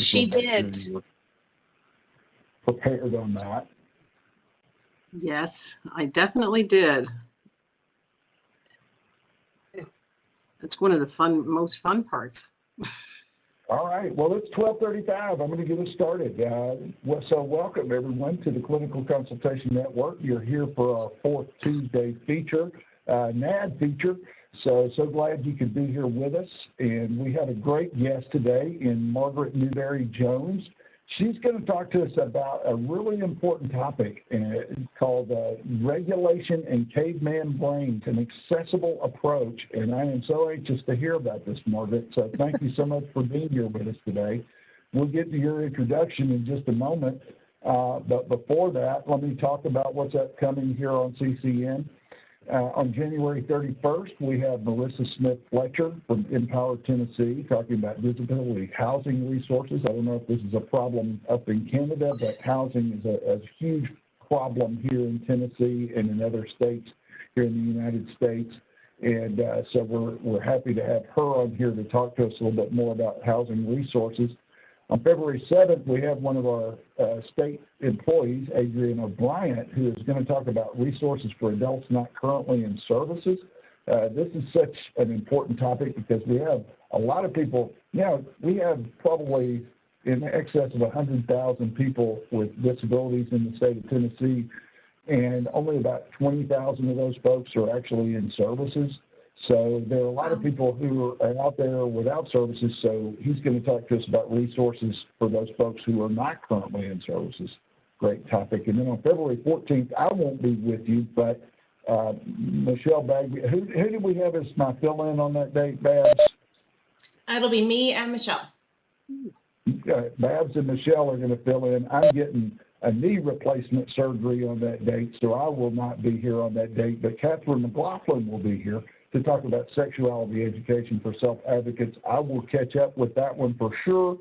She did. You were prepared on that. Yes, I definitely did. It's one of the most fun parts. All right. Well, it's 12:35. I'm going to get us started. So welcome, everyone, to the Clinical Consultation Network. You're here for our fourth Tuesday feature, NAD feature. So glad you could be here with us. And we have a great guest today in Margaret Newbury Jones. She's going to talk to us about a really important topic called regulation in caveman brains, an accessible approach. And I am so anxious to hear about this, Margaret. So thank you so much for being here with us today. We'll get to your introduction in just a moment. But before that, let me talk about what's upcoming here on CCN. On January 31st, we have Melissa Smith-Fletcher from Empower, Tennessee, talking about disability housing resources. I don't know if this is a problem up in Canada, but housing is a huge problem here in Tennessee and in other states here in the United States. And so we're happy to have her on here to talk to us a little bit more about housing resources. On February 7th, we have one of our state employees, Adrian O'Brien, who is going to talk about resources for adults not currently in services. This is such an important topic because we have a lot of people, we have probably in excess of 100,000 people with disabilities in the state of Tennessee, and only about 20,000 of those folks are actually in services. So there are a lot of people who are out there without services, so he's going to talk to us about resources for those folks who are not currently in services. Great topic. And then on February 14th, I won't be with you, but Michelle Bagby, who do we have as my fill-in on that date, Babs? It'll be me and Michelle. Babs and Michelle are going to fill in. I'm getting a knee replacement surgery on that date, so I will not be here on that date, but Catherine McLaughlin will be here to talk about sexuality education for self-advocates. I will catch up with that one for sure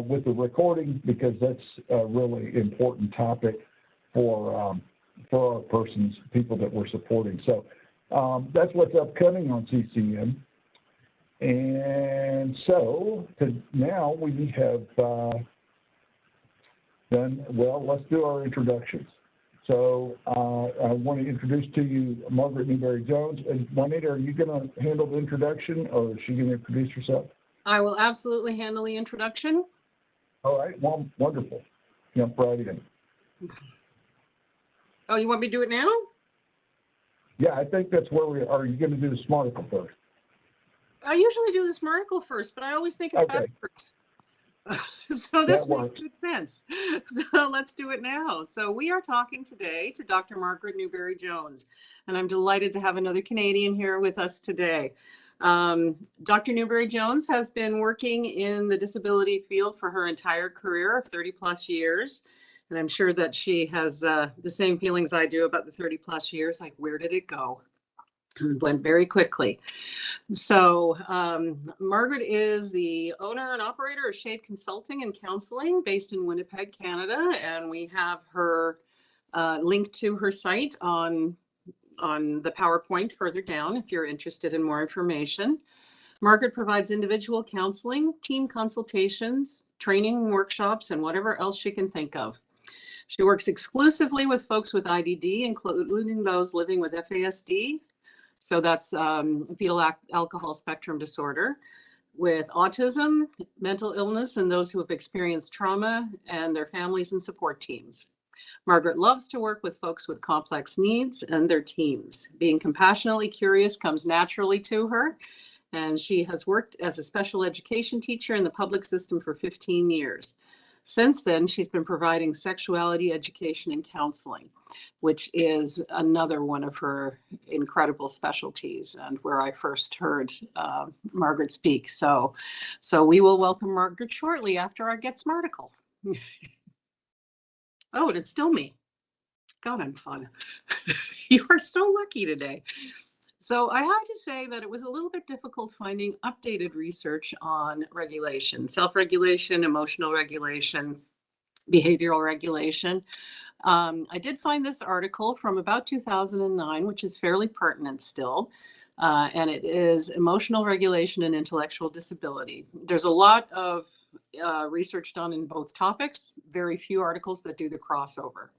with the recording because that's a really important topic for our people that we're supporting. So that's what's upcoming on CCN. And so now we have done, well, let's do our introductions. So I want to introduce to you Margaret Newbury Jones. And Juanita, are you going to handle the introduction or is she going to introduce herself? I will absolutely handle the introduction. All right. Well, wonderful. Jump right in. Oh, you want me to do it now? Yeah, I think that's where we are. Are you going to do the SMARTicle first? I usually do the SMARTicle first, but I always think it's backwards. So this makes good sense. So let's do it now. So we are talking today to Dr. Margaret Newbury Jones, and I'm delighted to have another Canadian here with us today. Dr. Newbury Jones has been working in the disability field for her entire career of 30 plus years. And I'm sure that she has the same feelings I do about the 30 plus years, like where did it go? It went very quickly. So Margaret is the owner and operator of Shade Consulting and Counseling based in Winnipeg, Canada. And we have her linked to her site on the PowerPoint further down if you're interested in more information. Margaret provides individual counseling, team consultations, training workshops, and whatever else she can think of. She works exclusively with folks with IDD, including those living with FASD. So that's fetal alcohol spectrum disorder, with autism, mental illness, and those who have experienced trauma and their families and support teams. Margaret loves to work with folks with complex needs and their teams. Being compassionately curious comes naturally to her, and she has worked as a special education teacher in the public system for 15 years. Since then, she's been providing sexuality education and counseling, which is another one of her incredible specialties and where I first heard Margaret speak. So we will welcome Margaret shortly after I get SMARTicle. Oh, and it's still me. God, I'm fun. You are so lucky today. So I have to say that it was a little bit difficult finding updated research on regulation, self-regulation, emotional regulation, behavioral regulation. I did find this article from about 2009, which is fairly pertinent still, and it is emotional regulation and intellectual disability. There's a lot of research done in both topics, very few articles that do the crossover.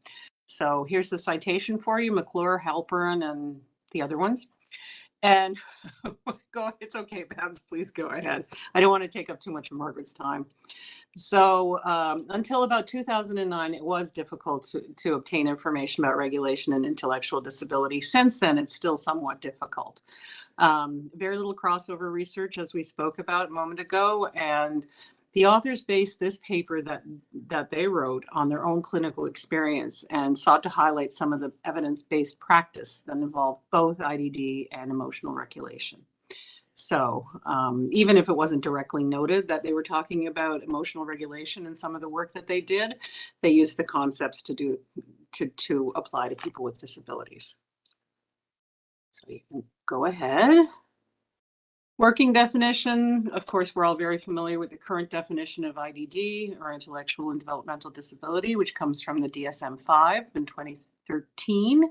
So here's the citation for you, McClure, Halperin, and the other ones. And it's okay, Babs, please go ahead. I don't want to take up too much of Margaret's time. So until about 2009, it was difficult to obtain information about regulation and intellectual disability. Since then, it's still somewhat difficult. Very little crossover research, as we spoke about a moment ago, and the authors based this paper that they wrote on their own clinical experience and sought to highlight some of the evidence-based practice that involved both IDD and emotional regulation. So even if it wasn't directly noted that they were talking about emotional regulation in some of the work that they did, they used the concepts to apply to people with disabilities. So you can go ahead. Working definition, of course, we're all very familiar with the current definition of IDD, or intellectual and developmental disability, which comes from the DSM-5 in 2013.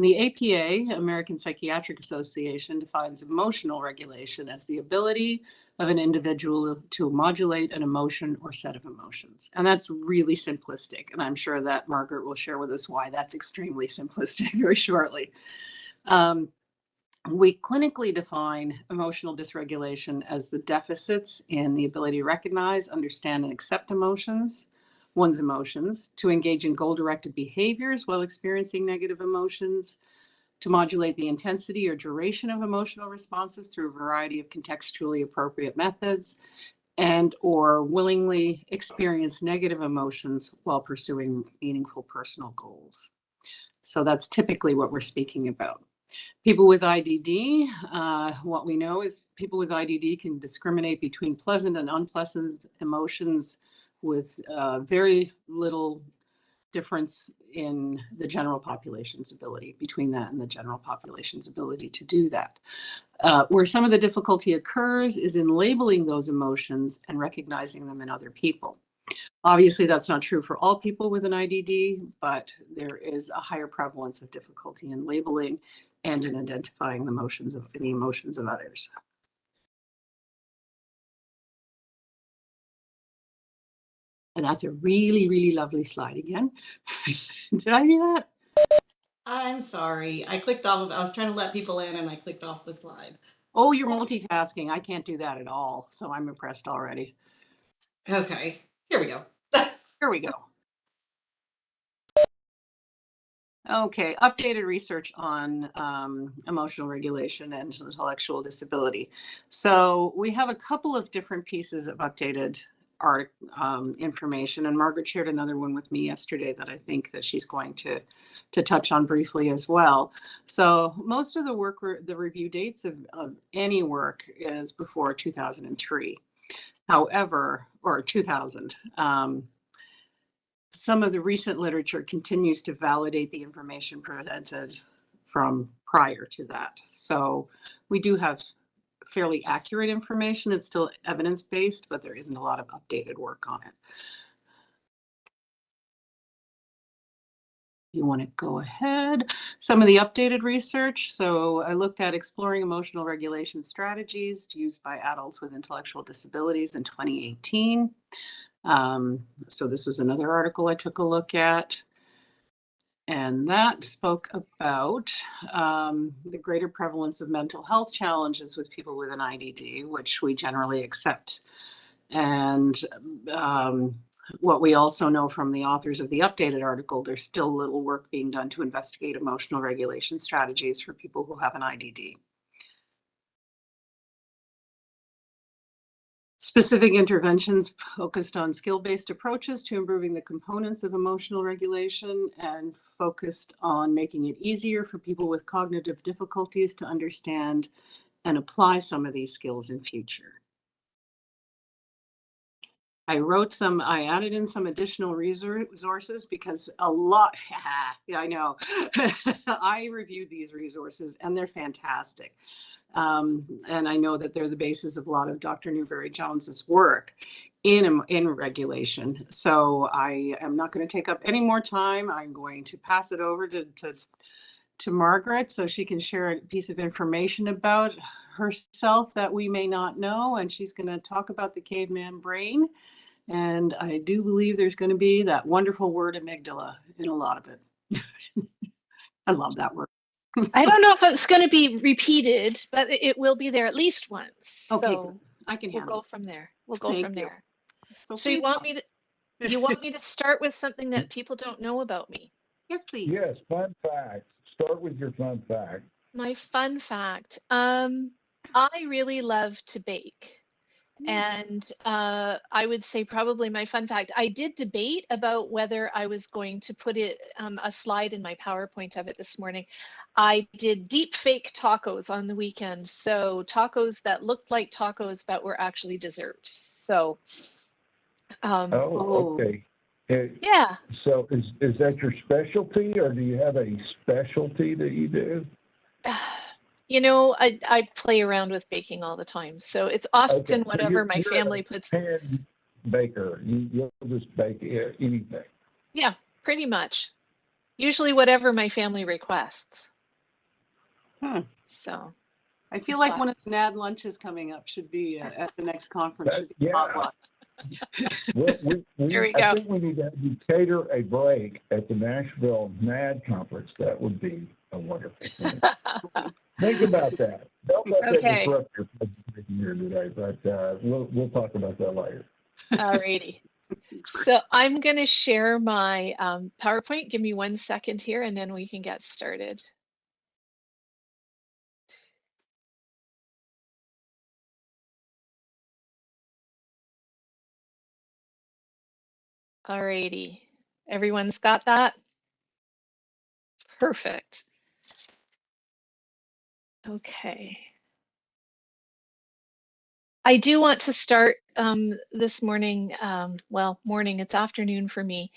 The APA, American Psychiatric Association, defines emotional regulation as the ability of an individual to modulate an emotion or set of emotions. And that's really simplistic. And I'm sure that Margaret will share with us why that's extremely simplistic very shortly. We clinically define emotional dysregulation as the deficits in the ability to recognize, understand, and accept one's emotions, to engage in goal-directed behaviors while experiencing negative emotions, to modulate the intensity or duration of emotional responses through a variety of contextually appropriate methods, and or willingly experience negative emotions while pursuing meaningful personal goals. So that's typically what we're speaking about. People with IDD, what we know is people with IDD can discriminate between pleasant and unpleasant emotions with very little difference in the general population's ability, between that and the general population's ability to do that. Where some of the difficulty occurs is in labeling those emotions and recognizing them in other people. Obviously, that's not true for all people with an IDD, but there is a higher prevalence of difficulty in labeling and in identifying the emotions of others. And that's a really, really lovely slide again. Did I do that? I'm sorry. I was trying to let people in and I clicked off the slide. Oh, you're multitasking. I can't do that at all. So I'm impressed already. Okay, here we go. Here we go. Okay, updated research on emotional regulation and intellectual disability. So we have a couple of different pieces of updated information, and Margaret shared another one with me yesterday that I think that she's going to touch on briefly as well. So most of the work, the review dates of any work is before 2003. However, or 2000. Some of the recent literature continues to validate the information presented from prior to that. So we do have fairly accurate information. It's still evidence-based, but there isn't a lot of updated work on it. You want to go ahead. Some of the updated research. So I looked at exploring emotional regulation strategies used by adults with intellectual disabilities in 2018. So this was another article I took a look at, and that spoke about the greater prevalence of mental health challenges with people with an IDD, which we generally accept. And what we also know from the authors of the updated article, there's still little work being done to investigate emotional regulation strategies for people who have an IDD. Specific interventions focused on skill-based approaches to improving the components of emotional regulation and focused on making it easier for people with cognitive difficulties to understand and apply some of these skills in future. I added in some additional resources because a lot, yeah, I know. I reviewed these resources and they're fantastic. And I know that they're the basis of a lot of Dr. Newbury Jones's work in regulation. So I am not going to take up any more time. I'm going to pass it over to Margaret so she can share a piece of information about herself that we may not know, and she's going to talk about the caveman brain. And I do believe there's going to be that wonderful word amygdala in a lot of it. I love that word. I don't know if it's going to be repeated, but it will be there at least once. Okay, So good. I can we'll handle go it. from there. We'll go Thank from you. there. So So you please want me to start with something that people don't know about me? Yes, please. Yes, fun fact. Start with your fun fact. My fun fact. I really love to bake. And I would say probably my fun fact, I did debate about whether I was going to put it a slide in my PowerPoint of it this morning. I did deep fake tacos on the weekend. So tacos that looked like tacos, but were actually dessert. So, Okay. yeah. So is that your specialty, or do you have a specialty that you do? You know, I play around with baking all the time. So it's often whatever my family puts. Pan baker. You'll just bake anything. Yeah, pretty much. Usually whatever my family requests. So I feel like one of the NAD lunches coming up should be at the next conference. Should be potluck. There we go. I think we need to have you cater a break at the Nashville NAD conference. That would be a wonderful thing. Think about that. Don't let that disrupt your presentation here today, but we'll talk about that later. All righty. So I'm going to share my PowerPoint. Give me 1 second here, and then we can get started. All righty. Everyone's got that? Perfect. Okay. I do want to start this morning, morning, it's afternoon for me,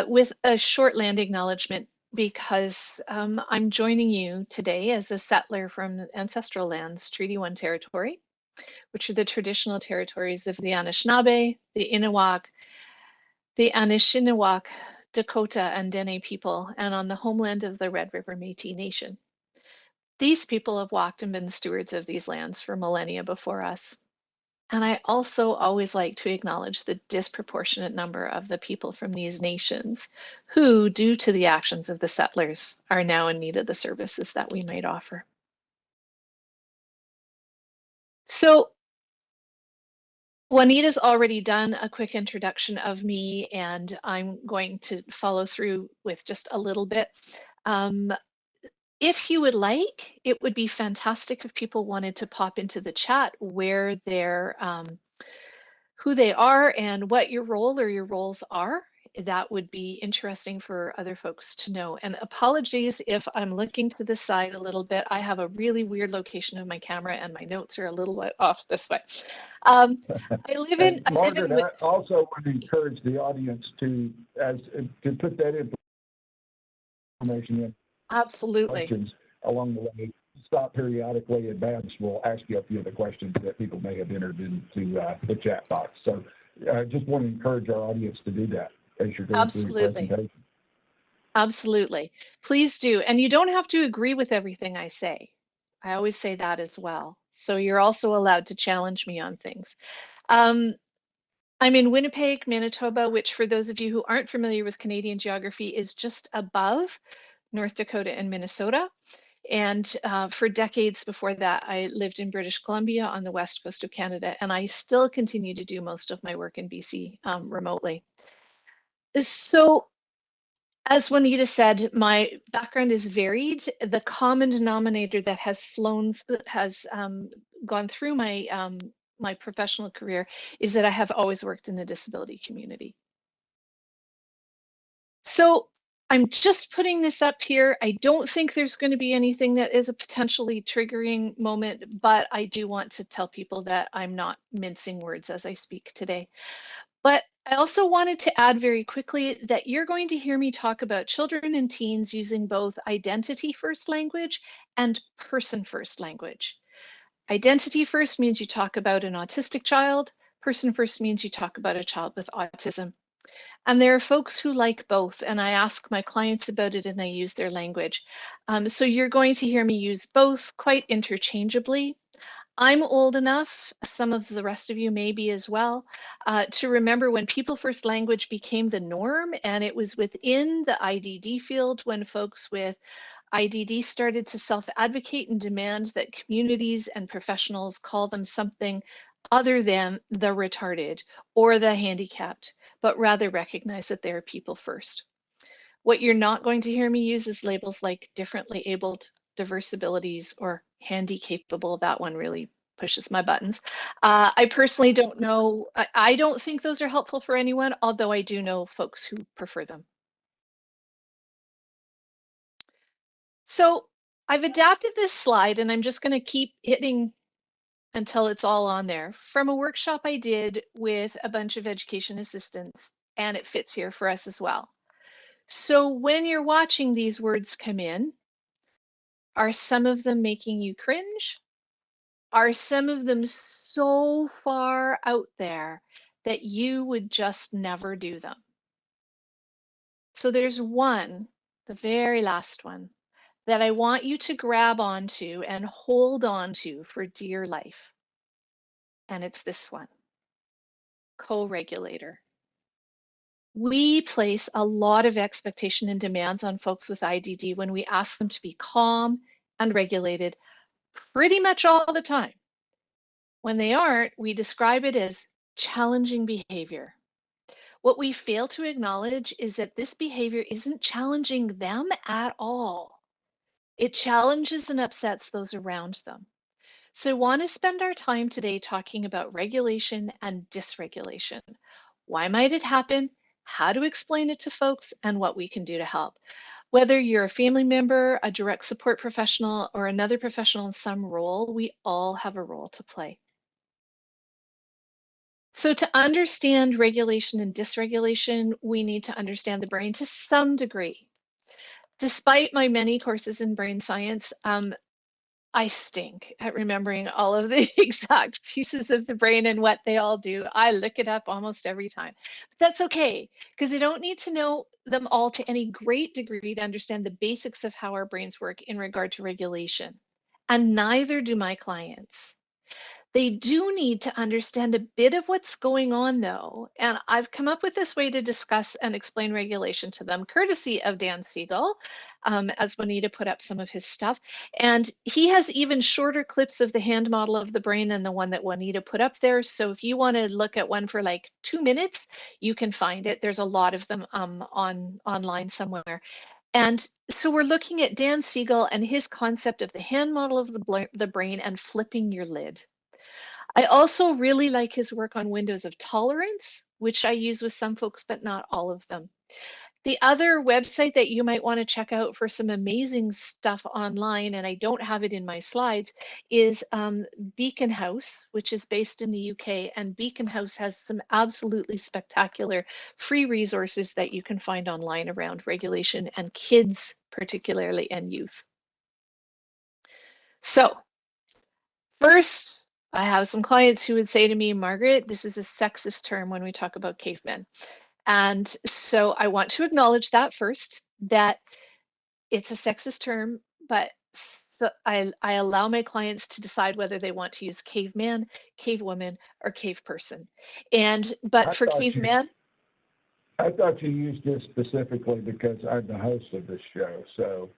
with a short land acknowledgement, because I'm joining you today as a settler from ancestral lands, Treaty 1 territory, which are the traditional territories of the Anishinaabe, the Innuwak, the Anishinaabe, Dakota, and Dene people, and on the homeland of the Red River Métis Nation. These people have walked and been stewards of these lands for millennia before us. And I also always like to acknowledge the disproportionate number of the people from these nations who, due to the actions of the settlers, are now in need of the services that we might offer. So Juanita's already done a quick introduction of me, and I'm going to follow through with just a little bit. If you would like, it would be fantastic if people wanted to pop into the chat where they're who they are and what your role or your roles are. That would be interesting for other folks to know. And apologies if I'm looking to the side a little bit. I have a really weird location of my camera and my notes are a little bit off this way. Margaret, I also want to encourage the audience to put that information in. Absolutely. Questions along the way. Stop periodically, and Babs will ask you a few of the questions that people may have entered into the chat box. So I just want to encourage our audience to do that as you're going through the presentation. Absolutely. Please do. And you don't have to agree with everything I say. I always say that as well. So you're also allowed to challenge me on things. I'm in Winnipeg, Manitoba, which for those of you who aren't familiar with Canadian geography is just above North Dakota and Minnesota. And for decades before that, I lived in British Columbia on the west coast of Canada, and I still continue to do most of my work in BC remotely. So, as Juanita said, my background is varied. The common denominator that has gone through my my professional career is that I have always worked in the disability community. So I'm just putting this up here. I don't think there's going to be anything that is a potentially triggering moment, but I do want to tell people that I'm not mincing words as I speak today. But I also wanted to add very quickly that you're going to hear me talk about children and teens using both identity first language and person first language. Identity first means you talk about an autistic child. Person first means you talk about a child with autism. And there are folks who like both, and I ask my clients about it and they use their language. So you're going to hear me use both quite interchangeably. I'm old enough, some of the rest of you may be as well, to remember when people first language became the norm, and it was within the IDD field when folks with IDD started to self-advocate and demand that communities and professionals call them something other than the retarded or the handicapped, but rather recognize that they are people first. What you're not going to hear me use is labels like differently abled, diverse abilities, or handy capable. That one really pushes my buttons. I personally don't know. I don't think those are helpful for anyone, although I do know folks who prefer them. So I've adapted this slide, and I'm just going to keep hitting until it's all on there, from a workshop I did with a bunch of education assistants, and it fits here for us as well. So when you're watching these words come in, are some of them making you cringe? Are some of them so far out there that you would just never do them? So there's one, the very last one, that I want you to grab onto and hold on to for dear life. And it's this one, co-regulator. We place a lot of expectation and demands on folks with IDD when we ask them to be calm and regulated pretty much all the time. When they aren't, we describe it as challenging behavior. What we fail to acknowledge is that this behavior isn't challenging them at all. It challenges and upsets those around them. So I want to spend our time today talking about regulation and dysregulation. Why might it happen? How to explain it to folks, and what we can do to help. Whether you're a family member, a direct support professional, or another professional in some role, we all have a role to play. So to understand regulation and dysregulation, we need to understand the brain to some degree. Despite my many courses in brain science, I stink at remembering all of the exact pieces of the brain and what they all do. I look it up almost every time. But that's okay, because I don't need to know them all to any great degree to understand the basics of how our brains work in regard to regulation. And neither do my clients. They do need to understand a bit of what's going on, though, and I've come up with this way to discuss and explain regulation to them, courtesy of Dan Siegel, as Juanita put up some of his stuff. And he has even shorter clips of the hand model of the brain than the one that Juanita put up there. So if you want to look at one for like 2 minutes, you can find it. There's a lot of them online somewhere. And so we're looking at Dan Siegel and his concept of the hand model of the brain and flipping your lid. I also really like his work on windows of tolerance, which I use with some folks, but not all of them. The other website that you might want to check out for some amazing stuff online, and I don't have it in my slides, is Beacon House, which is based in the UK. And Beacon House has some absolutely spectacular free resources that you can find online around regulation and kids, particularly, and youth. So first, I have some clients who would say to me, Margaret, this is a sexist term when we talk about cavemen. And so I want to acknowledge that first, that it's a sexist term, but so I allow my clients to decide whether they want to use caveman, cavewoman, or cave person. But for caveman, I thought you used this specifically because I'm the host of this show, so.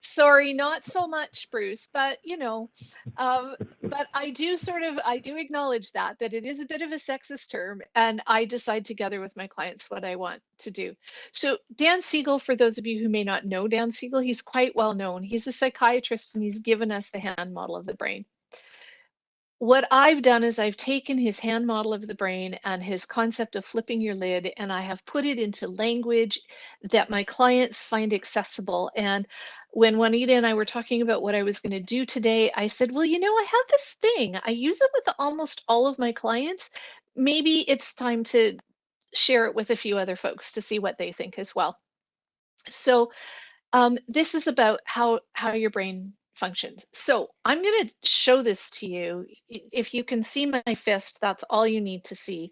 Sorry, not so much, Bruce, but but I do acknowledge that it is a bit of a sexist term, and I decide together with my clients what I want to do. So Dan Siegel, for those of you who may not know Dan Siegel, he's quite well known. He's a psychiatrist, and he's given us the hand model of the brain. What I've done is I've taken his hand model of the brain and his concept of flipping your lid, and I have put it into language that my clients find accessible. And when Juanita and I were talking about what I was going to do today, I said, well, I have this thing. I use it with almost all of my clients. Maybe it's time to share it with a few other folks to see what they think as well. So this is about how your brain functions. So I'm going to show this to you. If you can see my fist, that's all you need to see.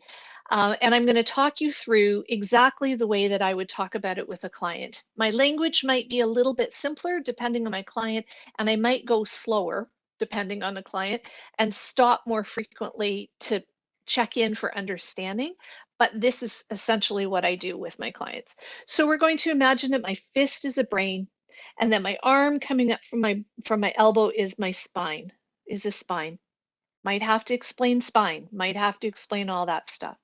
And I'm going to talk you through exactly the way that I would talk about it with a client. My language might be a little bit simpler depending on my client, and I might go slower depending on the client and stop more frequently to check in for understanding. But this is essentially what I do with my clients. So we're going to imagine that my fist is a brain, and that my arm coming up from my elbow is my spine, is a spine. Might have to explain spine, might have to explain all that stuff.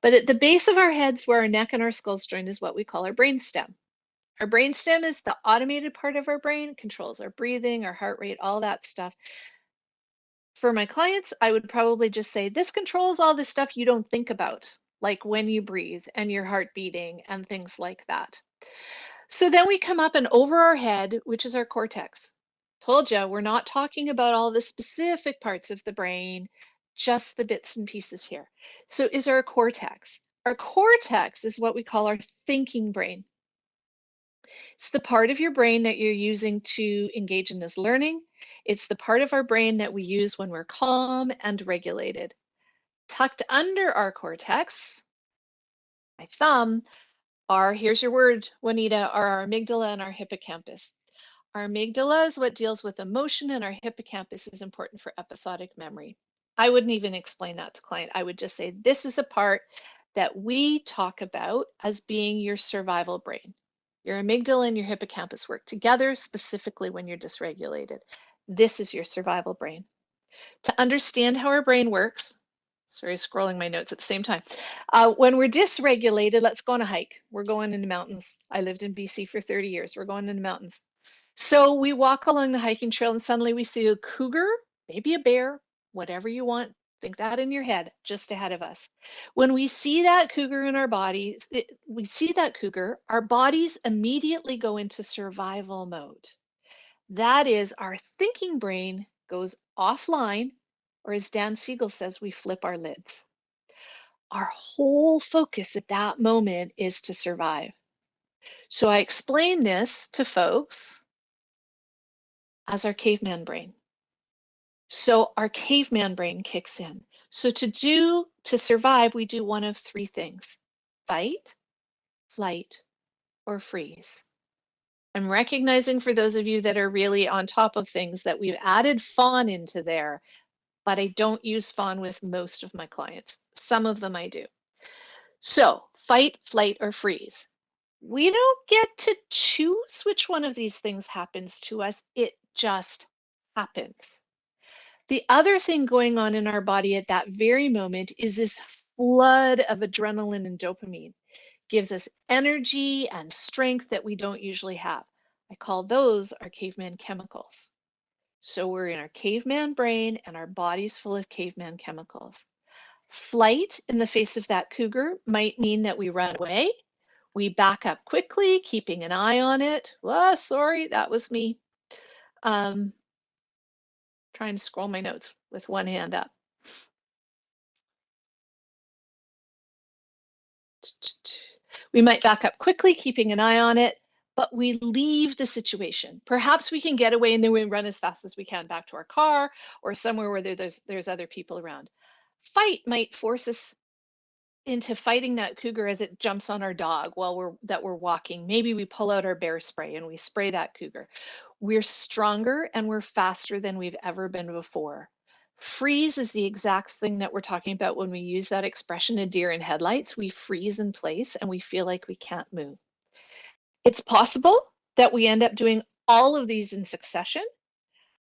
But at the base of our heads, where our neck and our skulls join, is what we call our brainstem. Our brainstem is the automated part of our brain, controls our breathing, our heart rate, all that stuff. For my clients, I would probably just say this controls all the stuff you don't think about, like when you breathe and your heart beating and things like that. So then we come up and over our head, which is our cortex. Told you, we're not talking about all the specific parts of the brain, just the bits and pieces here. So is our cortex. Our cortex is what we call our thinking brain. It's the part of your brain that you're using to engage in this learning. It's the part of our brain that we use when we're calm and regulated. Tucked under our cortex, my thumb, here's your word, Juanita, are our amygdala and our hippocampus. Our amygdala is what deals with emotion, and our hippocampus is important for episodic memory. I wouldn't even explain that to client. I would just say this is a part that we talk about as being your survival brain. Your amygdala and your hippocampus work together, specifically when you're dysregulated. This is your survival brain. To understand how our brain works, sorry, scrolling my notes at the same time. When we're dysregulated, let's go on a hike. We're going into mountains. I lived in BC for 30 years. We're going into mountains. So we walk along the hiking trail and suddenly we see a cougar, maybe a bear, whatever you want. Think that in your head, just ahead of us. When we see that cougar in our bodies, our bodies immediately go into survival mode. That is, our thinking brain goes offline, or as Dan Siegel says, we flip our lids. Our whole focus at that moment is to survive. So I explain this to folks as our caveman brain. So our caveman brain kicks in. So to survive, we do one of three things: fight, flight, or freeze. I'm recognizing for those of you that are really on top of things that we've added fawn into there, but I don't use fawn with most of my clients. Some of them I do. So fight, flight, or freeze. We don't get to choose which one of these things happens to us. It just happens. The other thing going on in our body at that very moment is this flood of adrenaline and dopamine. Gives us energy and strength that we don't usually have. I call those our caveman chemicals. So we're in our caveman brain and our body's full of caveman chemicals. Flight in the face of that cougar might mean that we run away. We back up quickly, keeping an eye on it. Oh, sorry, that was me. Trying to scroll my notes with one hand up. We might back up quickly, keeping an eye on it, but we leave the situation. Perhaps we can get away and then we run as fast as we can back to our car or somewhere where there's other people around. Fight might force us into fighting that cougar as it jumps on our dog while we're walking. Maybe we pull out our bear spray and we spray that cougar. We're stronger and we're faster than we've ever been before. Freeze is the exact thing that we're talking about when we use that expression, a deer in headlights. We freeze in place and we feel like we can't move. It's possible that we end up doing all of these in succession,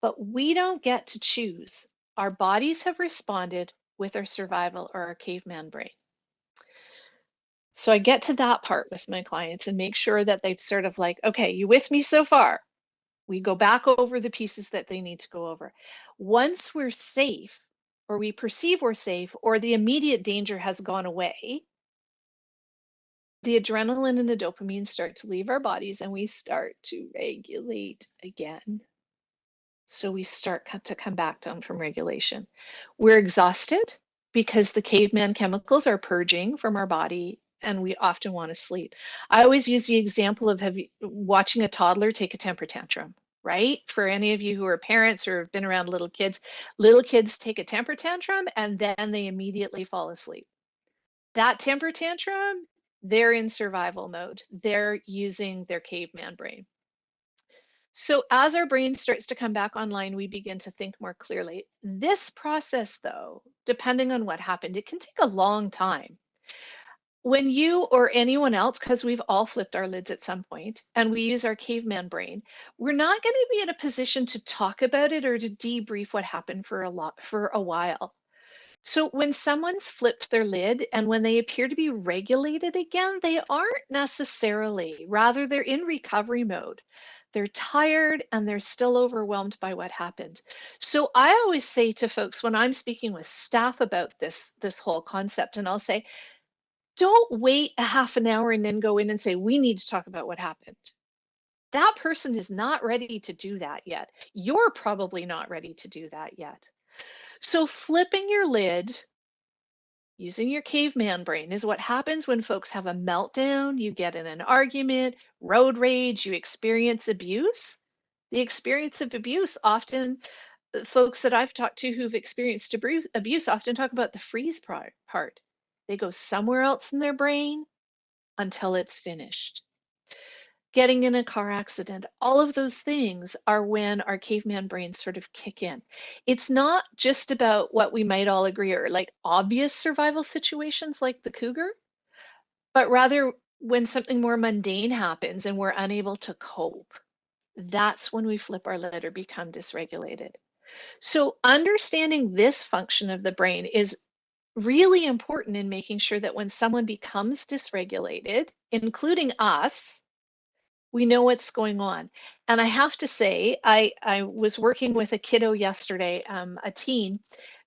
but we don't get to choose. Our bodies have responded with our survival or our caveman brain. So I get to that part with my clients and make sure that they've sort of like, okay, you with me so far? We go back over the pieces that they need to go over. Once we're safe, or we perceive we're safe, or the immediate danger has gone away, the adrenaline and the dopamine start to leave our bodies and we start to regulate again. So we start to come back down from regulation. We're exhausted because the caveman chemicals are purging from our body and we often want to sleep. I always use the example of watching a toddler take a temper tantrum, right? For any of you who are parents or have been around little kids take a temper tantrum and then they immediately fall asleep. That temper tantrum, they're in survival mode. They're using their caveman brain. So as our brain starts to come back online, we begin to think more clearly. This process, though, depending on what happened, it can take a long time. When you or anyone else, because we've all flipped our lids at some point, and we use our caveman brain, we're not going to be in a position to talk about it or to debrief what happened for a while. So when someone's flipped their lid and when they appear to be regulated again, they aren't necessarily. Rather, they're in recovery mode. They're tired and they're still overwhelmed by what happened. So I always say to folks when I'm speaking with staff about this whole concept, and I'll say, don't wait a half an hour and then go in and say, we need to talk about what happened. That person is not ready to do that yet. You're probably not ready to do that yet. So flipping your lid using your caveman brain is what happens when folks have a meltdown, you get in an argument, road rage, you experience abuse. The experience of abuse often, folks that I've talked to who've experienced abuse often talk about the freeze part. They go somewhere else in their brain until it's finished. Getting in a car accident, all of those things are when our caveman brains sort of kick in. It's not just about what we might all agree are like obvious survival situations like the cougar, but rather when something more mundane happens and we're unable to cope. That's when we flip our lid or become dysregulated. So understanding this function of the brain is really important in making sure that when someone becomes dysregulated, including us, we know what's going on. And I have to say, I was working with a kiddo yesterday, a teen,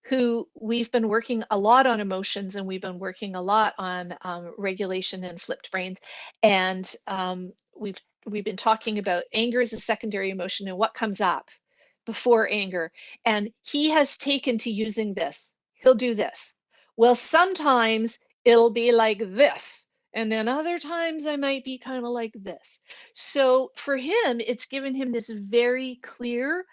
who we've been working a lot on emotions and we've been working a lot on regulation and flipped brains. And we've been talking about anger as a secondary emotion and what comes up before anger. And he has taken to using this. He'll do this. Well, sometimes it'll be like this. And then other times I might be kind of like this. So for him, it's given him this very clear,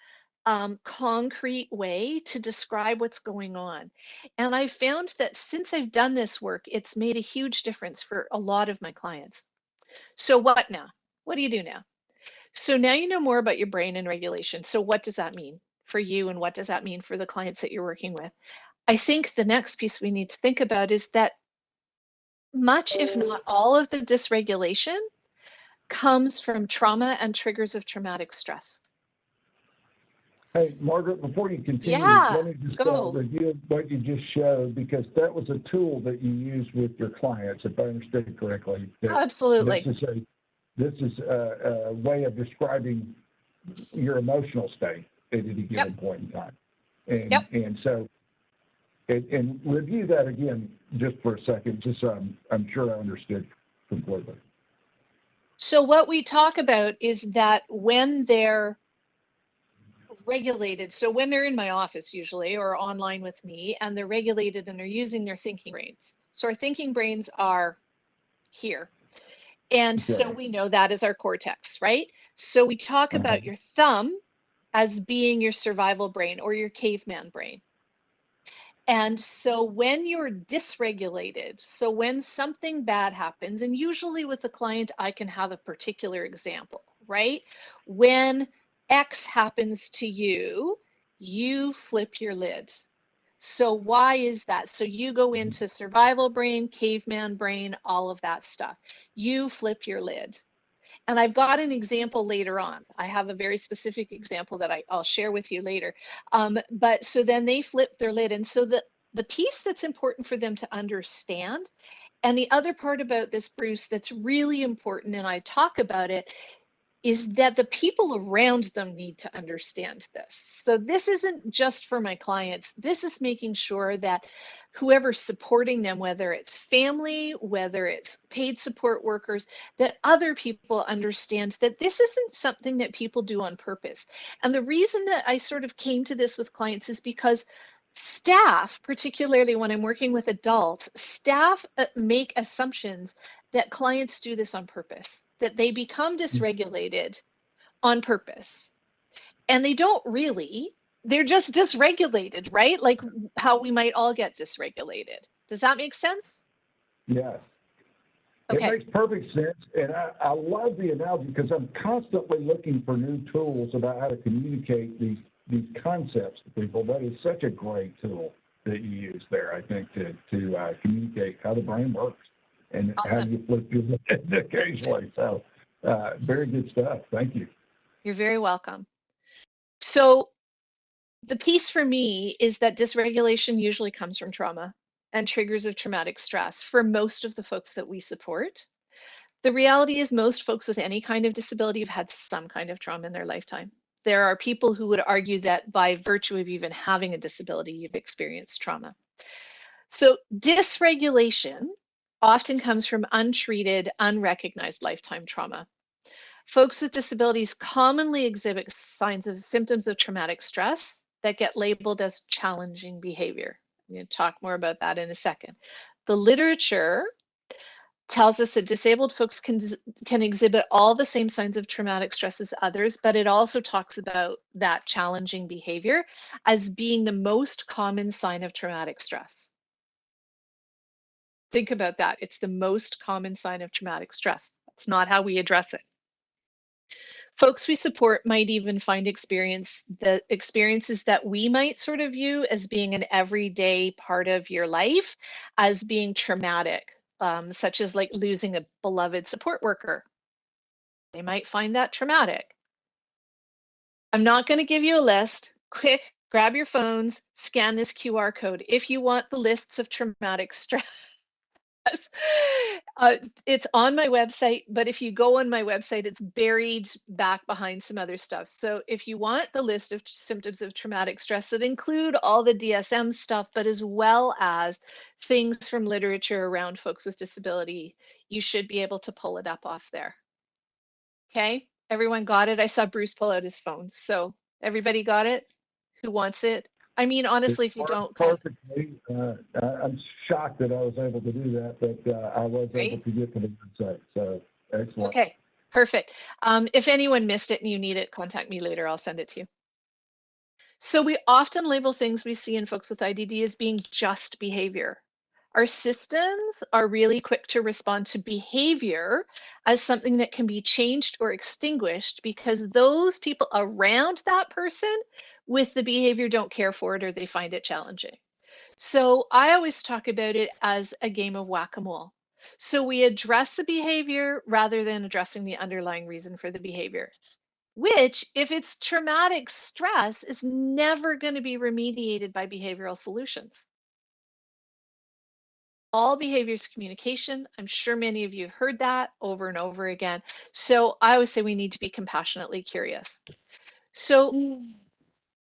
concrete way to describe what's going on. And I found that since I've done this work, it's made a huge difference for a lot of my clients. So what now? What do you do now? So now you know more about your brain and regulation. So what does that mean for you? And what does that mean for the clients that you're working with? I think the next piece we need to think about is that much, if not all, of the dysregulation comes from trauma and triggers of traumatic stress. Hey, Margaret, before you continue, Yeah, let me just go. review what you just showed, because that was a tool that you use with your clients, if I understood correctly. Absolutely. This is a way of describing your emotional state at any given point in time. And so, and review that again just for a second, just so I'm sure I understood completely. So what we talk about is that when they're regulated, so when they're in my office usually or online with me and they're regulated and they're using their thinking brains. So our thinking brains are here. And so we know that is our cortex, right? So we talk about your thumb as being your survival brain or your caveman brain. And so when you're dysregulated, so when something bad happens, and usually with a client, I can have a particular example, right? When X happens to you, you flip your lid. So why is that? So you go into survival brain, caveman brain, all of that stuff. You flip your lid. And I've got an example later on. I have a very specific example that I'll share with you later. But so then they flip their lid. And so the piece that's important for them to understand, and the other part about this, Bruce, that's really important, and I talk about it, is that the people around them need to understand this. So this isn't just for my clients. This is making sure that whoever's supporting them, whether it's family, whether it's paid support workers, that other people understand that this isn't something that people do on purpose. And the reason that I sort of came to this with clients is because staff, particularly when I'm working with adults, staff make assumptions that clients do this on purpose, that they become dysregulated on purpose. And they don't really, they're just dysregulated, right? Like how we might all get dysregulated. Does that make sense? Yes. It Okay. makes perfect sense, and I love the analogy because I'm constantly looking for new tools about how to communicate these concepts to people. That is such a great tool that you use there, I think, to communicate how the brain works and how Awesome. you flip your head occasionally. So, very good stuff. Thank you. You're very welcome. So the piece for me is that dysregulation usually comes from trauma and triggers of traumatic stress for most of the folks that we support. The reality is most folks with any kind of disability have had some kind of trauma in their lifetime. There are people who would argue that by virtue of even having a disability, you've experienced trauma. So dysregulation often comes from untreated, unrecognized lifetime trauma. Folks with disabilities commonly exhibit signs of symptoms of traumatic stress that get labeled as challenging behavior. I'm going to talk more about that in a second. The literature tells us that disabled folks can exhibit all the same signs of traumatic stress as others, but it also talks about that challenging behavior as being the most common sign of traumatic stress. Think about that. It's the most common sign of traumatic stress. That's not how we address it. Folks we support might even find the experiences that we might sort of view as being an everyday part of your life as being traumatic, such as like losing a beloved support worker. They might find that traumatic. I'm not going to give you a list. Quick, grab your phones, scan this QR code if you want the lists of traumatic stress. Uh, it's on my website, but if you go on my website, it's buried back behind some other stuff. So if you want the list of symptoms of traumatic stress that include all the DSM stuff, but as well as things from literature around folks with disability, you should be able to pull it up off there. Okay, everyone got it? I saw Bruce pull out his phone. So everybody got it? Who wants it? I mean, It honestly, if you worked don't, perfectly. I'm shocked that I was able to do that, but I was able right? to get to the website. So excellent. Okay, perfect. If anyone missed it and you need it, contact me later. I'll send it to you. So we often label things we see in folks with IDD as being just behavior. Our systems are really quick to respond to behavior as something that can be changed or extinguished because those people around that person with the behavior don't care for it or they find it challenging. So I always talk about it as a game of whack-a-mole. So we address the behavior rather than addressing the underlying reason for the behavior, which, if it's traumatic stress, is never going to be remediated by behavioral solutions. All behavior is communication. I'm sure many of you have heard that over and over again. So I always say we need to be compassionately curious. So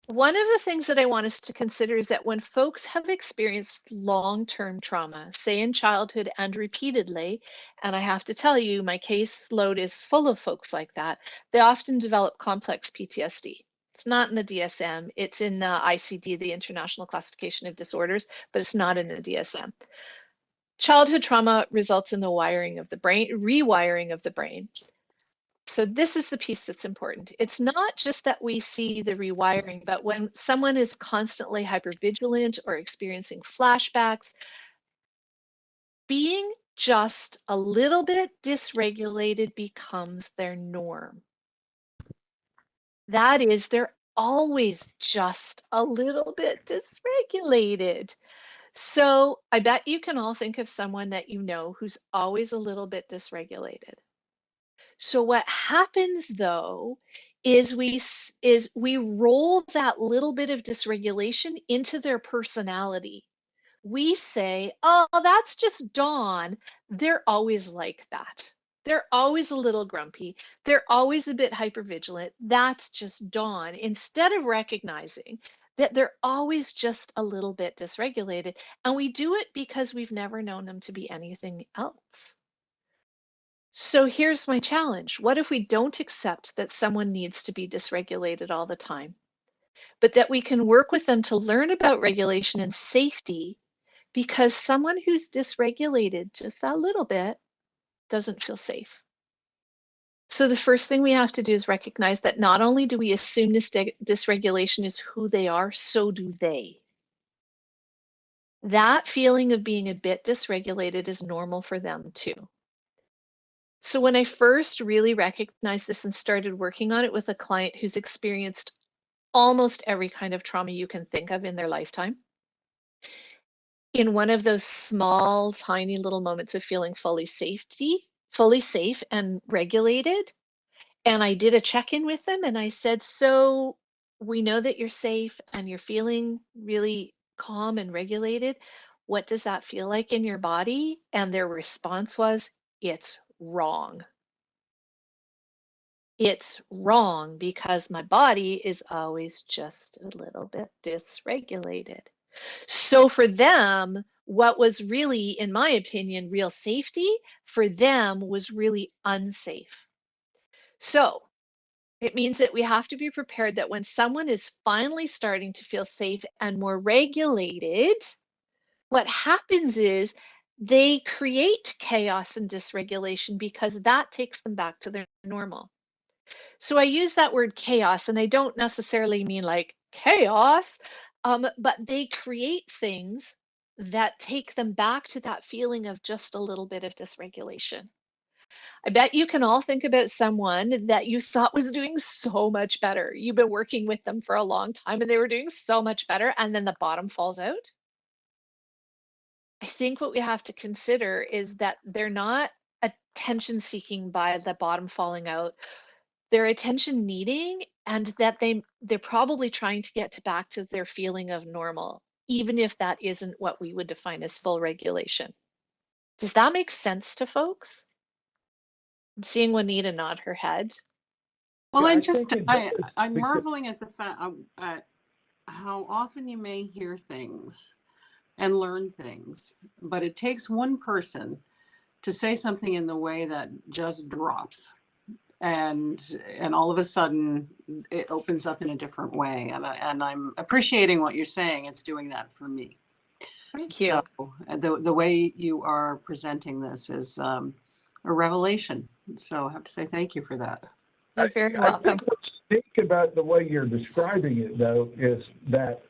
one of the things that I want us to consider is that when folks have experienced long-term trauma, say in childhood and repeatedly, and I have to tell you, my caseload is full of folks like that, they often develop complex PTSD. It's not in the DSM, it's in the ICD, the International Classification of Disorders, but it's not in the DSM. Childhood trauma results in the wiring of the brain, rewiring of the brain. So this is the piece that's important. It's not just that we see the rewiring, but when someone is constantly hypervigilant or experiencing flashbacks, being just a little bit dysregulated becomes their norm. That is, they're always just a little bit dysregulated. So I bet you can all think of someone that you know who's always a little bit dysregulated. So what happens though is we roll that little bit of dysregulation into their personality. We say, "Oh, that's just Dawn. They're always like that. They're always a little grumpy. They're always a bit hypervigilant. That's just Dawn." Instead of recognizing that they're always just a little bit dysregulated, and we do it because we've never known them to be anything else. So here's my challenge. What if we don't accept that someone needs to be dysregulated all the time, but that we can work with them to learn about regulation and safety because someone who's dysregulated just a little bit doesn't feel safe? So the first thing we have to do is recognize that not only do we assume this dysregulation is who they are, so do they. That feeling of being a bit dysregulated is normal for them too. So when I first really recognized this and started working on it with a client who's experienced almost every kind of trauma you can think of in their lifetime, in one of those small, tiny little moments of feeling fully safe and regulated, and I did a check-in with them and I said, "So we know that you're safe and you're feeling really calm and regulated. What does that feel like in your body?" And their response was, "It's wrong. It's wrong because my body is always just a little bit dysregulated." So for them, what was really, in my opinion, real safety for them was really unsafe. So it means that we have to be prepared that when someone is finally starting to feel safe and more regulated, what happens is they create chaos and dysregulation because that takes them back to their normal. So I use that word chaos, and I don't necessarily mean like chaos, but they create things that take them back to that feeling of just a little bit of dysregulation. I bet you can all think about someone that you thought was doing so much better. You've been working with them for a long time and they were doing so much better, and then the bottom falls out. I think what we have to consider is that they're not attention seeking by the bottom falling out. They're attention needing, and that they're probably trying to get back to their feeling of normal, even if that isn't what we would define as full regulation. Does that make sense to folks? I'm seeing Juanita nod her head. Well, Yeah, I think it does I'm because marveling at the fact at how often you may hear things and learn things, but it takes one person to say something in the way that just drops, and all of a sudden it opens up in a different way, and I'm appreciating what you're saying. It's doing that for me. Thank So you. the way you are presenting this is a revelation. So I have to say thank you for that. You're very I welcome. think what's unique about the way you're describing it, though, is that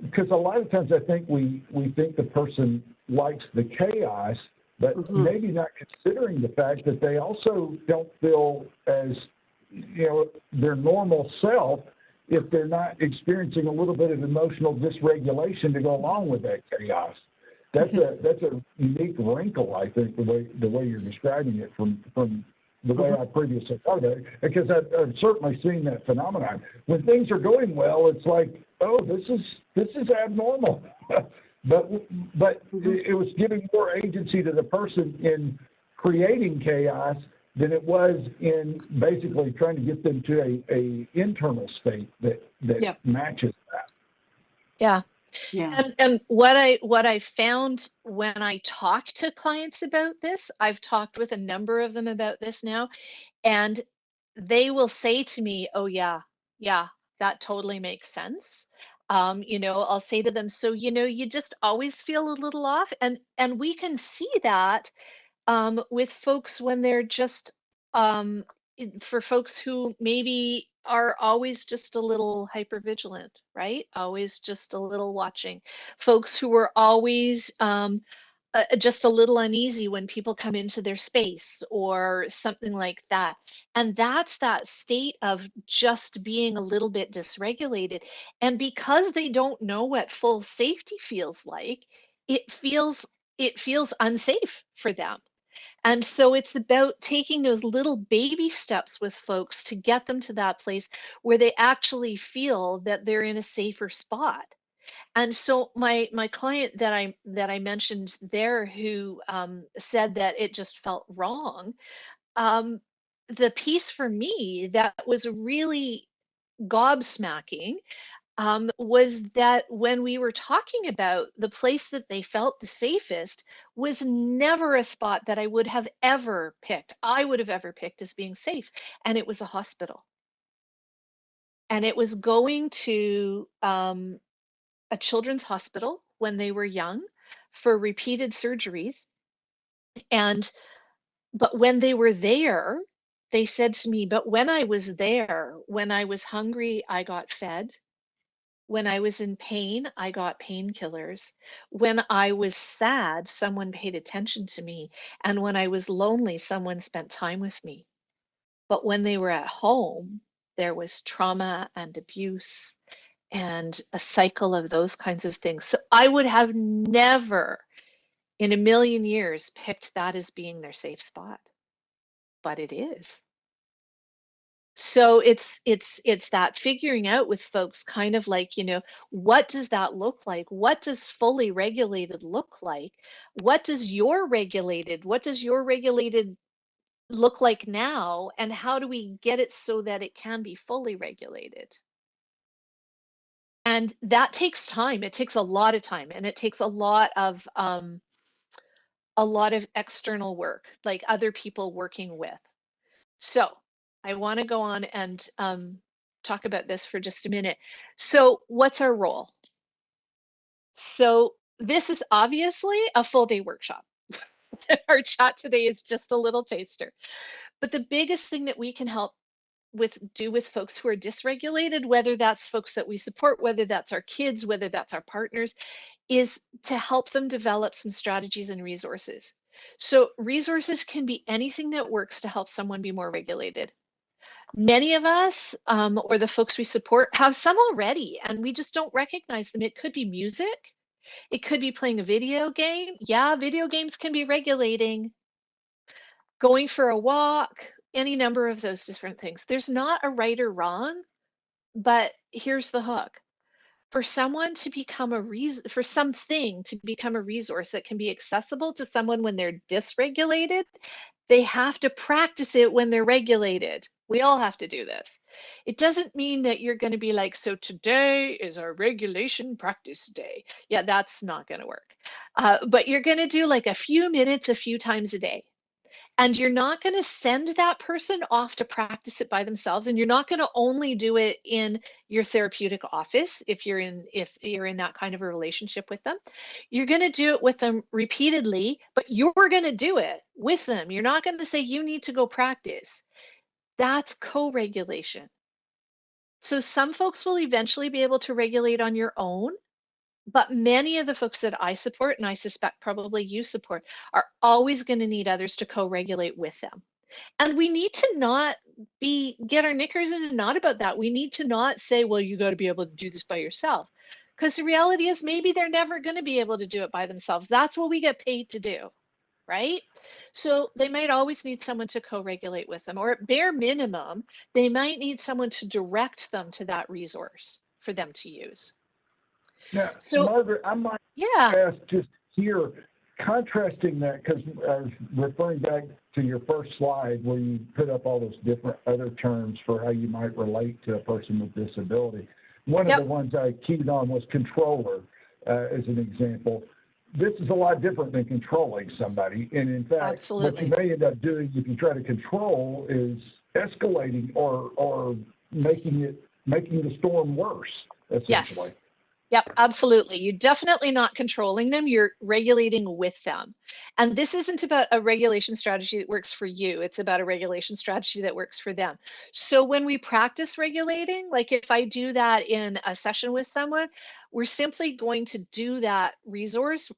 because a lot of times I think we think the person likes the chaos, but Mhm. maybe not considering the fact that they also don't feel as, their normal self if they're not experiencing a little bit of emotional dysregulation to go along with that chaos. That's a unique wrinkle, I think, the way you're describing it from the way I previously thought about it, because I've certainly seen that phenomenon. When things are going well, it's like, oh, this is abnormal. but it was giving more agency to the person in creating chaos than it was in basically trying to get them to a internal state that Yep. matches that. Yeah. Yeah. And what I found when I talk to clients about this, I've talked with a number of them about this now, and they will say to me, "Oh yeah, yeah, that totally makes sense." I'll say to them, "So, you just always feel a little off," and we can see that with folks when they're just for folks who maybe are always just a little hyper vigilant, right? Always just a little watching. Folks who are always just a little uneasy when people come into their space or something like that. And that's that state of just being a little bit dysregulated. And because they don't know what full safety feels like, it feels it feels unsafe for them. And so it's about taking those little baby steps with folks to get them to that place where they actually feel that they're in a safer spot. And so my client that I mentioned there, who said that it just felt wrong, um, the piece for me that was really gobsmacking was that when we were talking about the place that they felt the safest was never a spot that I would have ever picked. I would have ever picked as being safe, and it was a hospital. And it was going to a children's hospital when they were young for repeated surgeries. And but when they were there, they said to me, "But when I was there, when I was hungry, I got fed. When I was in pain, I got painkillers. When I was sad, someone paid attention to me. And when I was lonely, someone spent time with me. But when they were at home, there was trauma and abuse and a cycle of those kinds of things. So I would have never in a million years picked that as being their safe spot, but it is. So it's that figuring out with folks kind of like, what does that look like? What does fully regulated look like? What does your regulated look like now? And how do we get it so that it can be fully regulated? And that takes time. It takes a lot of time, and it takes a lot of external work, like other people working with. So I want to go on and talk about this for just a minute. So what's our role? So this is obviously a full day workshop. Our chat today is just a little taster. But the biggest thing that we can help do with folks who are dysregulated, whether that's folks that we support, whether that's our kids, whether that's our partners, is to help them develop some strategies and resources. So resources can be anything that works to help someone be more regulated. Many of us, or the folks we support, have some already, and we just don't recognize them. It could be music. It could be playing a video game. Yeah, video games can be regulating. Going for a walk, any number of those different things. There's not a right or wrong, but here's the hook. For someone to become for something to become a resource that can be accessible to someone when they're dysregulated, they have to practice it when they're regulated. We all have to do this. It doesn't mean that you're going to be like, so today is our regulation practice day. Yeah, that's not going to work. But you're going to do like a few minutes, a few times a day. And you're not going to send that person off to practice it by themselves, and you're not going to only do it in your therapeutic office if you're in that kind of a relationship with them. You're going to do it with them repeatedly, but you're going to do it with them. You're not going to say you need to go practice. That's co-regulation. So some folks will eventually be able to regulate on your own, but many of the folks that I support, and I suspect probably you support, are always going to need others to co-regulate with them. And we need to not get our knickers in a knot about that. We need to not say, well, you got to be able to do this by yourself. Because the reality is maybe they're never going to be able to do it by themselves. That's what we get paid to do, right? So they might always need someone to co-regulate with them, or at bare minimum, they might need someone to direct them to that resource for them to use. Now, So, Margaret, I might yeah. ask just here, contrasting that, because I was referring back to your first slide where you put up all those different other terms for how you might relate to a person with disability. One of the ones I keyed on was controller, as an example. This is a lot different than controlling somebody. And in fact, what you may end up doing if you try to control is escalating or making the storm worse, essentially. Yes. Yep, absolutely. You're definitely not controlling them. You're regulating with them. And this isn't about a regulation strategy that works for you. It's about a regulation strategy that works for them. So when we practice regulating, like if I do that in a session with someone, we're simply going to do that resource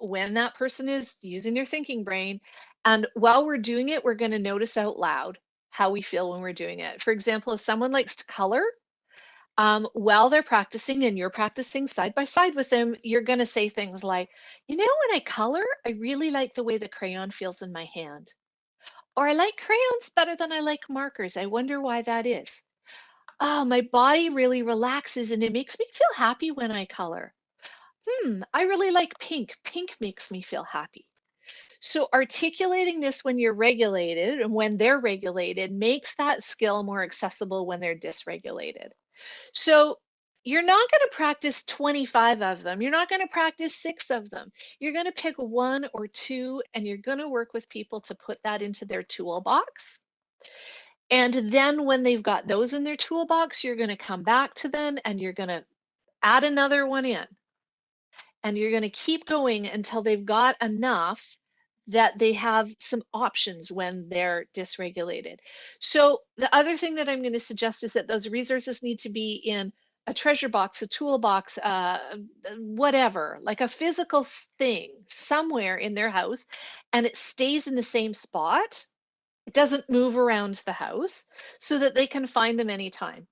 when that person is using their thinking brain. And while we're doing it, we're going to notice out loud how we feel when we're doing it. For example, if someone likes to color, while they're practicing and you're practicing side by side with them, you're going to say things like, when I color, I really like the way the crayon feels in my hand. Or I like crayons better than I like markers. I wonder why that is. Oh, my body really relaxes and it makes me feel happy when I color. I really like pink. Pink makes me feel happy. So articulating this when you're regulated and when they're regulated makes that skill more accessible when they're dysregulated. So you're not going to practice 25 of them. You're not going to practice 6 of them. You're going to pick 1 or 2, and you're going to work with people to put that into their toolbox. And then when they've got those in their toolbox, you're going to come back to them and you're going to add another one in. And you're going to keep going until they've got enough that they have some options when they're dysregulated. So the other thing that I'm going to suggest is that those resources need to be in a treasure box, a toolbox, whatever, like a physical thing somewhere in their house, and it stays in the same spot. It doesn't move around the house so that they can find them anytime.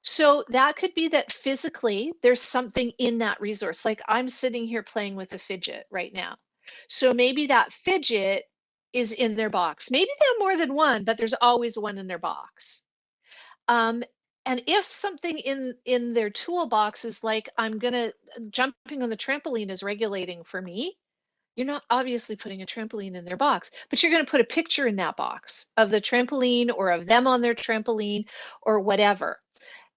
So that could be that physically there's something in that resource. Like I'm sitting here playing with a fidget right now. So maybe that fidget is in their box. Maybe they have more than one, but there's always one in their box. Um, and if something in their toolbox is like, I'm gonna jumping on the trampoline is regulating for me, you're not obviously putting a trampoline in their box, but you're going to put a picture in that box of the trampoline or of them on their trampoline or whatever.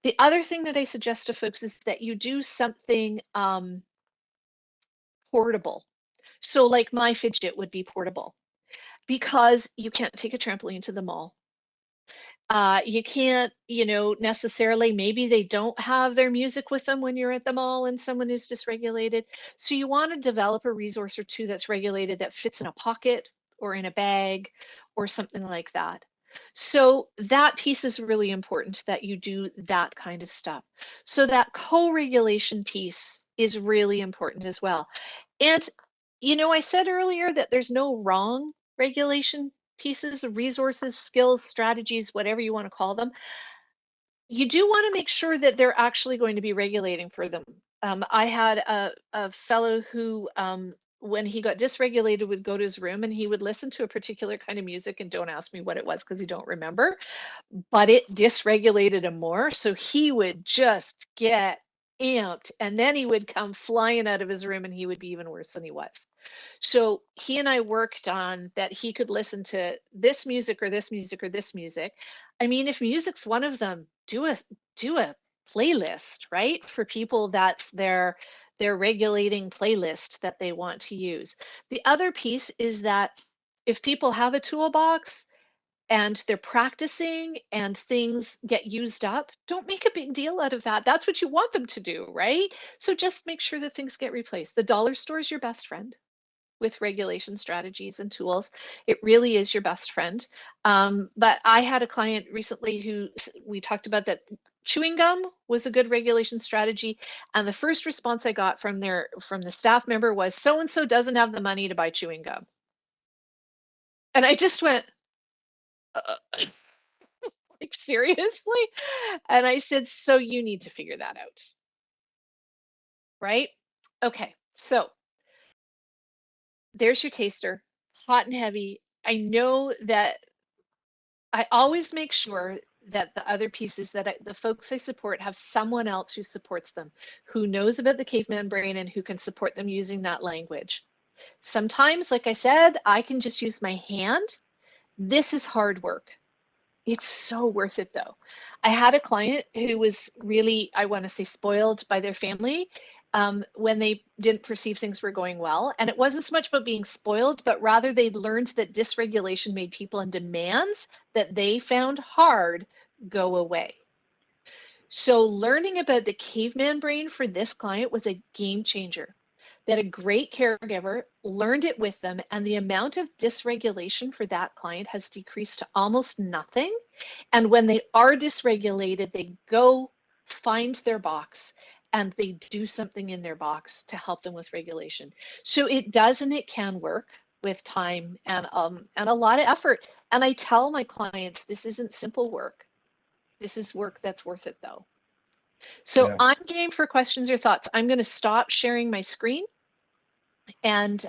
The other thing that I suggest to folks is that you do something portable. So like my fidget would be portable because you can't take a trampoline to the mall. You can't, necessarily, maybe they don't have their music with them when you're at the mall and someone is dysregulated. So you want to develop a resource or two that's regulated that fits in a pocket or in a bag or something like that. So that piece is really important that you do that kind of stuff. So that co-regulation piece is really important as well. And, I said earlier that there's no wrong regulation pieces of resources, skills, strategies, whatever you want to call them. You do want to make sure that they're actually going to be regulating for them. I had a fellow who, when he got dysregulated, would go to his room and he would listen to a particular kind of music, and don't ask me what it was because he don't remember, but it dysregulated him more. So he would just get amped and then he would come flying out of his room and he would be even worse than he was. So he and I worked on that he could listen to this music or this music or this music. I mean, if music's one of them, do a playlist, right? For people, that's their regulating playlist that they want to use. The other piece is that if people have a toolbox and they're practicing and things get used up, don't make a big deal out of that. That's what you want them to do, right? So just make sure that things get replaced. The dollar store is your best friend with regulation strategies and tools. It really is your best friend. But I had a client recently who we talked about that chewing gum was a good regulation strategy. And the first response I got from the staff member was, so and so doesn't have the money to buy chewing gum. And I just went, like, seriously? And I said, so you need to figure that out. Right? Okay. So there's your taster, hot and heavy. I know that I always make sure that the other pieces that the folks I support have someone else who supports them, who knows about the caveman brain and who can support them using that language. Sometimes, like I said, I can just use my hand. This is hard work. It's so worth it though. I had a client who was really, I want to say, spoiled by their family when they didn't perceive things were going well. And it wasn't so much about being spoiled, but rather they'd learned that dysregulation made people and demands that they found hard go away. So learning about the caveman brain for this client was a game changer. They had a great caregiver, learned it with them, and the amount of dysregulation for that client has decreased to almost nothing. And when they are dysregulated, they go find their box and they do something in their box to help them with regulation. So it does and it can work with time and a lot of effort. And I tell my clients, this isn't simple work. This is work that's worth it though. So Yeah. I'm game for questions or thoughts. I'm going to stop sharing my screen and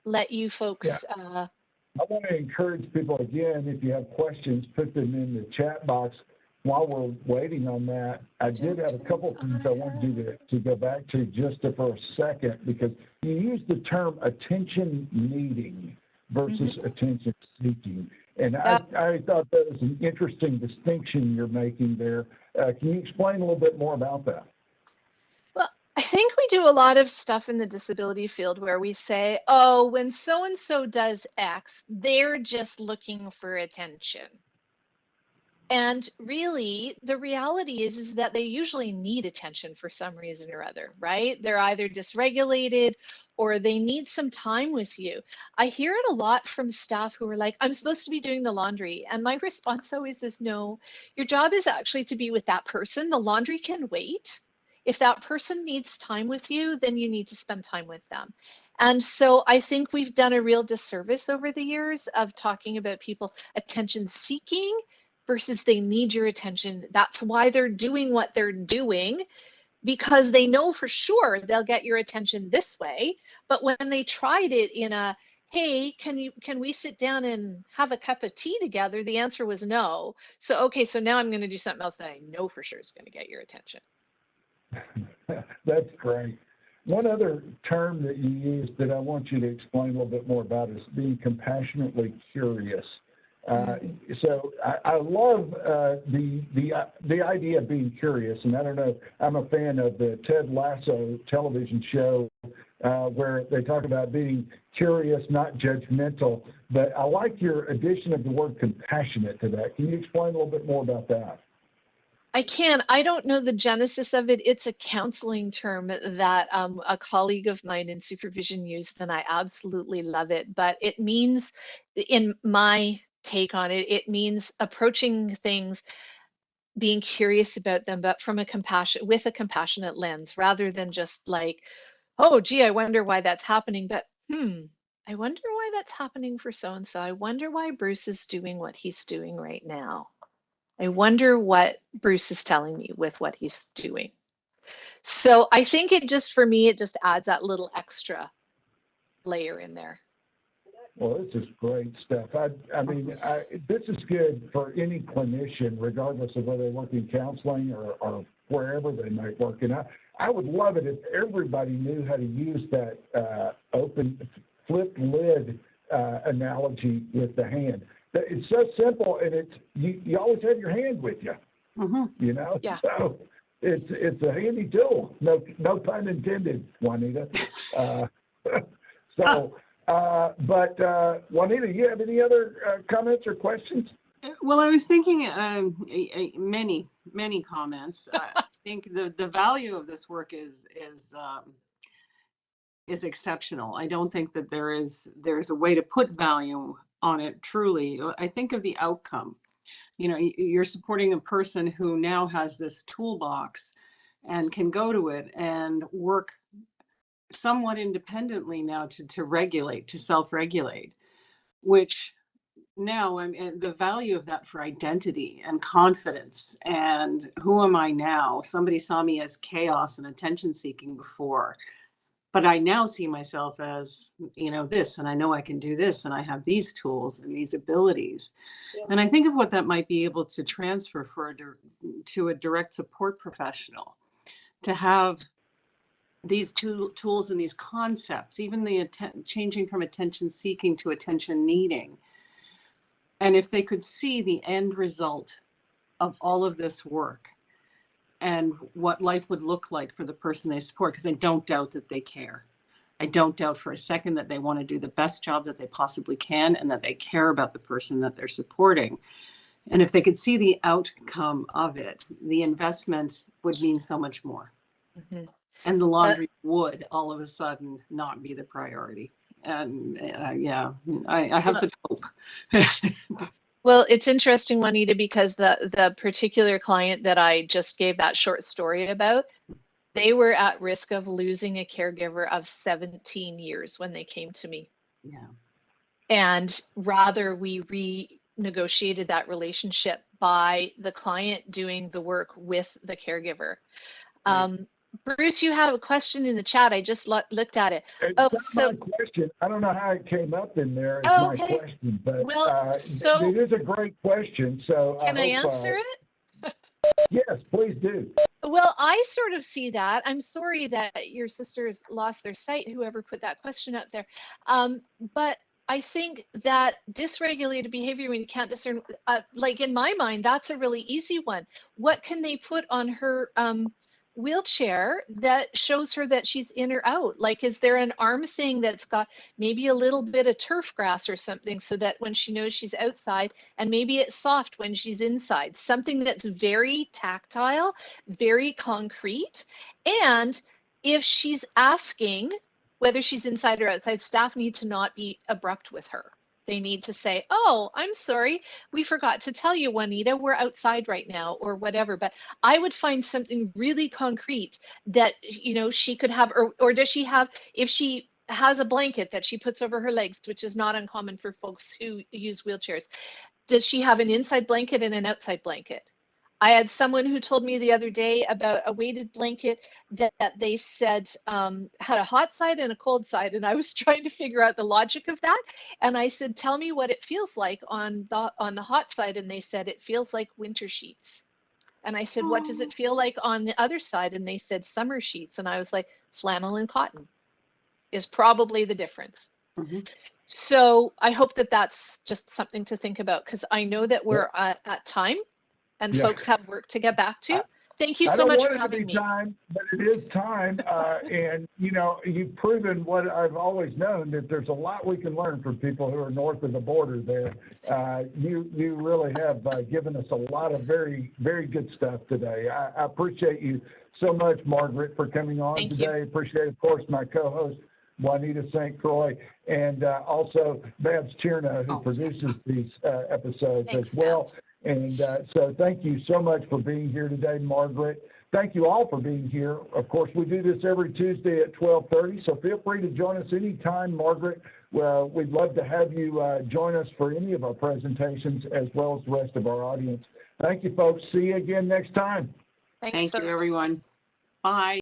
let you folks. I want to encourage people again, if you have questions, put them in the chat box. While we're waiting on that, I did have a couple of things I wanted to go back to just for a second, because you used the term attention needing versus attention seeking. And I thought that was an interesting distinction you're making there. Can you explain a little bit more about that? Well, I think we do a lot of stuff in the disability field where we say, oh, when so-and-so does X, they're just looking for attention. And really, the reality is that they usually need attention for some reason or other, right? They're either dysregulated or they need some time with you. I hear it a lot from staff who are like, I'm supposed to be doing the laundry. And my response always is no, your job is actually to be with that person. The laundry can wait. If that person needs time with you, then you need to spend time with them. And so I think we've done a real disservice over the years of talking about people attention seeking versus they need your attention. That's why they're doing what they're doing, because they know for sure they'll get your attention this way. But when they tried it in a, hey, can we sit down and have a cup of tea together? The answer was no. So, okay, so now I'm going to do something else that I know for sure is going to get your attention. That's great. One other term that you used that I want you to explain a little bit more about is being compassionately curious. So I love the idea of being curious, and I don't know, I'm a fan of the Ted Lasso television show where they talk about being curious, not judgmental, but I like your addition of the word compassionate to that. Can you explain a little bit more about that? I can. I don't know the genesis of it. It's a counseling term that a colleague of mine in supervision used, and I absolutely love it. But it means, in my take on it, it means approaching things, being curious about them, but from a with a compassionate lens, rather than just like, oh, gee, I wonder why that's happening. But I wonder why that's happening for so and so. I wonder why Bruce is doing what he's doing right now. I wonder what Bruce is telling me with what he's doing. So I think it just, for me, it just adds that little extra layer in there. Well, this is great stuff. I mean, this is good for any clinician, regardless of whether they work in counseling or wherever they might work. And I would love it if everybody knew how to use that open, flip lid analogy with the hand. It's so simple, and you always have your hand with you. You know, Yeah. So it's a handy tool. No pun intended, Juanita. But Juanita, you have any other comments or questions? Well, I was thinking many comments. I think the value of this work is exceptional. I don't think that there's a way to put value on it truly. I think of the outcome. You know, you're supporting a person who now has this toolbox and can go to it and work somewhat independently now to regulate, to self-regulate, which now the value of that for identity and confidence and who am I now? Somebody saw me as chaos and attention seeking before, but I now see myself as, you know, this, and I know I can do this, and I have these tools and these abilities. Yeah. And I think of what that might be able to transfer to a direct support professional, to have these tools and these concepts, even the changing from attention seeking to attention needing. And if they could see the end result of all of this work and what life would look like for the person they support, because I don't doubt that they care. I don't doubt for a second that they want to do the best job that they possibly can and that they care about the person that they're supporting. And if they could see the outcome of it, the investment would mean so much more. Mm-hmm. And the laundry would all of a sudden not be the priority. And I have such hope. Well, it's interesting, Juanita, because the particular client that I just gave that short story about, they were at risk of losing a caregiver of 17 years when they came to me. Yeah. And rather, we renegotiated that relationship by the client doing the work with the caregiver. Right. Bruce, you have a question in the chat. I just looked at it. It's not my question. I don't know how it came up in there. It's my question, but it is a great question. So can I answer it? Yes, please do. Well, I sort of see that. I'm sorry that your sisters lost their sight, whoever put that question up there. But I think that dysregulated behavior when you can't discern, like in my mind, that's a really easy one. What can they put on her wheelchair that shows her that she's in or out? Like, is there an arm thing that's got maybe a little bit of turf grass or something so that when she knows she's outside, and maybe it's soft when she's inside, something that's very tactile, very concrete. And if she's asking whether she's inside or outside, staff need to not be abrupt with her. They need to say, oh, I'm sorry, we forgot to tell you, Juanita, we're outside right now, or whatever. But I would find something really concrete that, you know, she could have, or does she have, if she has a blanket that she puts over her legs, which is not uncommon for folks who use wheelchairs, does she have an inside blanket and an outside blanket? I had someone who told me the other day about a weighted blanket that they said had a hot side and a cold side. And I was trying to figure out the logic of that. And I said, tell me what it feels like on the hot side. And they said, it feels like winter sheets. And I said, what does it feel like on the other side? And they said, summer sheets. And I was like, flannel and cotton is probably the difference. Mm-hmm. So I hope that that's just something to think about, because I know that we're at time. And folks have work to get back to. Thank you so much for having me. Time, but it is time. And, you know, you've proven what I've always known, that there's a lot we can learn from people who are north of the border there. You really have given us a lot of very, very good stuff today. I appreciate you so much, Margaret, for coming on today. Appreciate, of course, my co-host, Juanita St. Croix, and also Babs Tierna, who produces these episodes as well. Babs. And so thank you so much for being here today, Margaret. Thank you all for being here. Of course, we do this every Tuesday at 12:30, so feel free to join us anytime, Margaret. Well, we'd love to have you join us for any of our presentations, as well as the rest of our audience. Thank you, folks. See you again next time. Thank you, everyone. Bye.